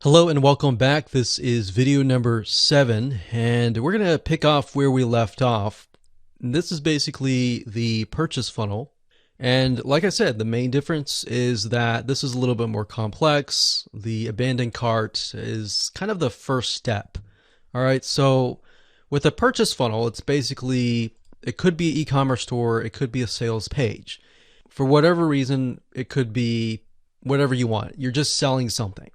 Hello and welcome back. This is video number 7, and we're going to pick off where we left off. This is basically the purchase funnel. And like I said, the main difference is that this is a little bit more complex. The abandoned cart is kind of the first step. All right, so with a purchase funnel, it's basically, it could be an e-commerce store, it could be a sales page. For whatever reason, it could be whatever you want. You're just selling something.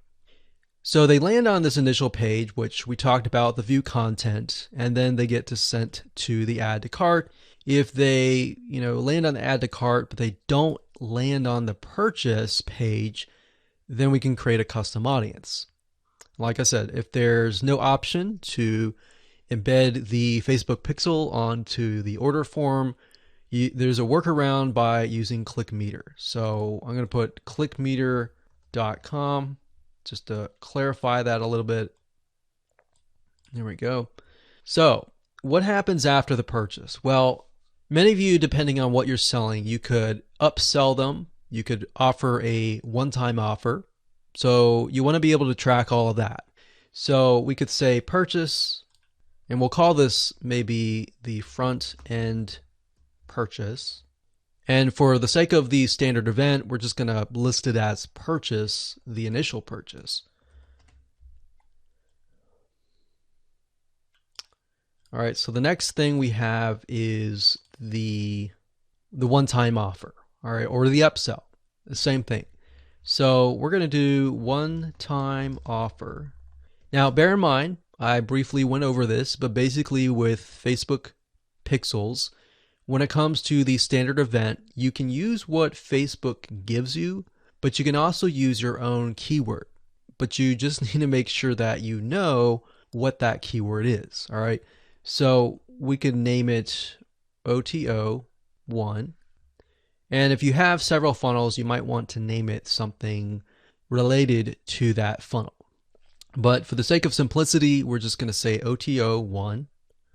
So they land on this initial page, which we talked about, the view content, and then they get to sent to the add to cart. If they, land on the add to cart, but they don't land on the purchase page, then we can create a custom audience. Like I said, if there's no option to embed the Facebook pixel onto the order form, there's a workaround by using ClickMeter. So I'm going to put clickmeter.com. Just to clarify that a little bit. There we go. So what happens after the purchase? Well, many of you, depending on what you're selling, you could upsell them. You could offer a one-time offer. So you want to be able to track all of that. So we could say purchase, and we'll call this maybe the front end purchase. And for the sake of the standard event, we're just going to list it as purchase, the initial purchase. All right, so the next thing we have is the one-time offer, all right, or the upsell, the same thing. So we're going to do one-time offer. Now, bear in mind, I briefly went over this, but basically with Facebook pixels, when it comes to the standard event, you can use what Facebook gives you, but you can also use your own keyword. But you just need to make sure that you know what that keyword is, all right? So we could name it OTO1. And if you have several funnels, you might want to name it something related to that funnel. But for the sake of simplicity, we're just going to say OTO1.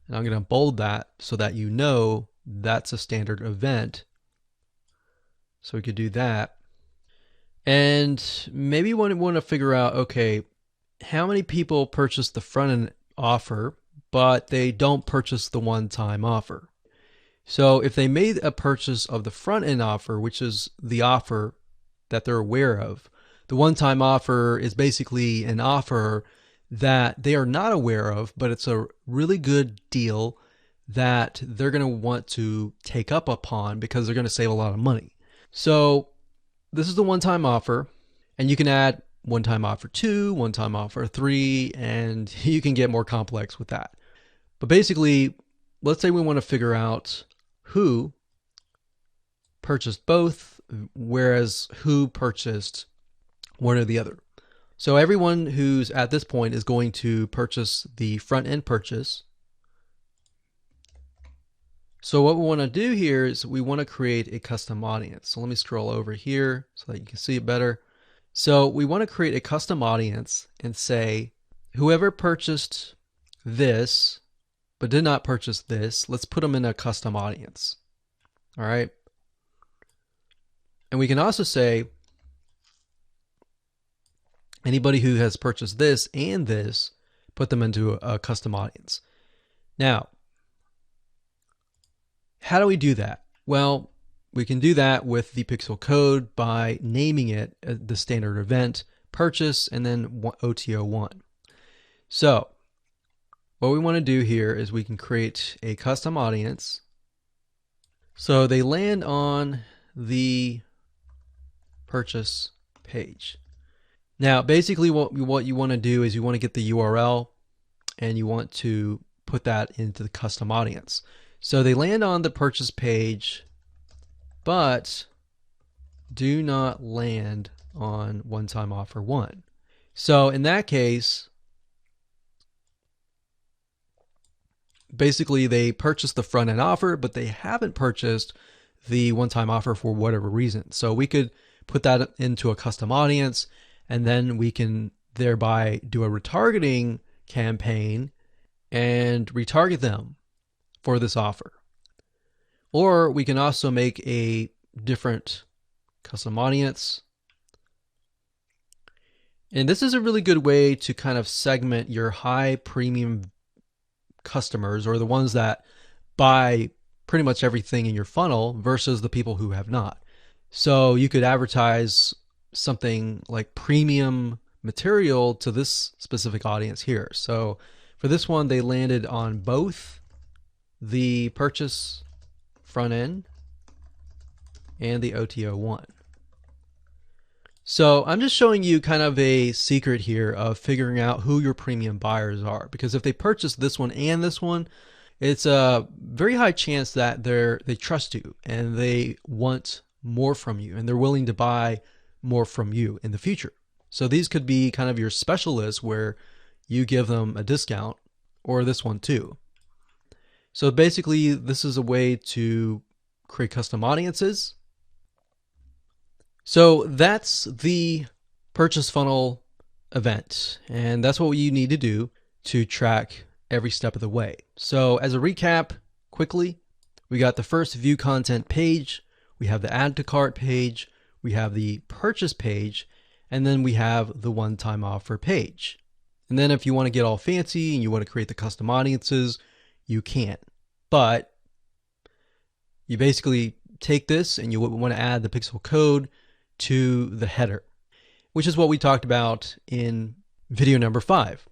And I'm going to bold that so that you know that's a standard event. So we could do that. And maybe we want to figure out, okay, how many people purchase the front end offer, but they don't purchase the one-time offer. So if they made a purchase of the front end offer, which is the offer that they're aware of, the one-time offer is basically an offer that they are not aware of, but it's a really good deal that they're going to want to take up upon because they're going to save a lot of money. So this is the one-time offer, and you can add one-time offer 2, one-time offer 3, and you can get more complex with that. But basically, let's say we want to figure out who purchased both, whereas who purchased one or the other. So everyone who's at this point is going to purchase the front-end purchase. So what we want to do here is we want to create a custom audience. So let me scroll over here so that you can see it better. So we want to create a custom audience and say, whoever purchased this, but did not purchase this, let's put them in a custom audience. All right. And we can also say, anybody who has purchased this and this, put them into a custom audience. Now, how do we do that? Well, we can do that with the pixel code by naming it the standard event purchase and then OTO1. So what we want to do here is we can create a custom audience. So they land on the purchase page. Now, basically what you want to do is you want to get the URL and you want to put that into the custom audience. So they land on the purchase page, but do not land on one-time offer 1. So in that case, basically they purchased the front-end offer, but they haven't purchased the one-time offer for whatever reason. So we could put that into a custom audience, and then we can thereby do a retargeting campaign and retarget them for this offer. Or we can also make a different custom audience And this is a really good way to kind of segment your high premium customers, or the ones that buy pretty much everything in your funnel, versus the people who have not. So you could advertise something like premium material to this specific audience here. So for this one, they landed on both the purchase front end and the OTO one. So I'm just showing you kind of a secret here of figuring out who your premium buyers are, because if they purchase this one and this one, it's a very high chance that they trust you and they want more from you and they're willing to buy more from you in the future. So these could be kind of your specialists where you give them a discount, or this one too. So basically, this is a way to create custom audiences. So that's the purchase funnel event, and that's what you need to do to track every step of the way. So as a recap, quickly, we got the first view content page, we have the add to cart page, we have the purchase page, and then we have the one-time offer page. And then if you want to get all fancy and you want to create the custom audiences, you can. But you basically take this and you want to add the pixel code to the header, which is what we talked about in video number 5.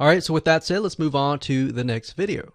All right, so with that said, let's move on to the next video.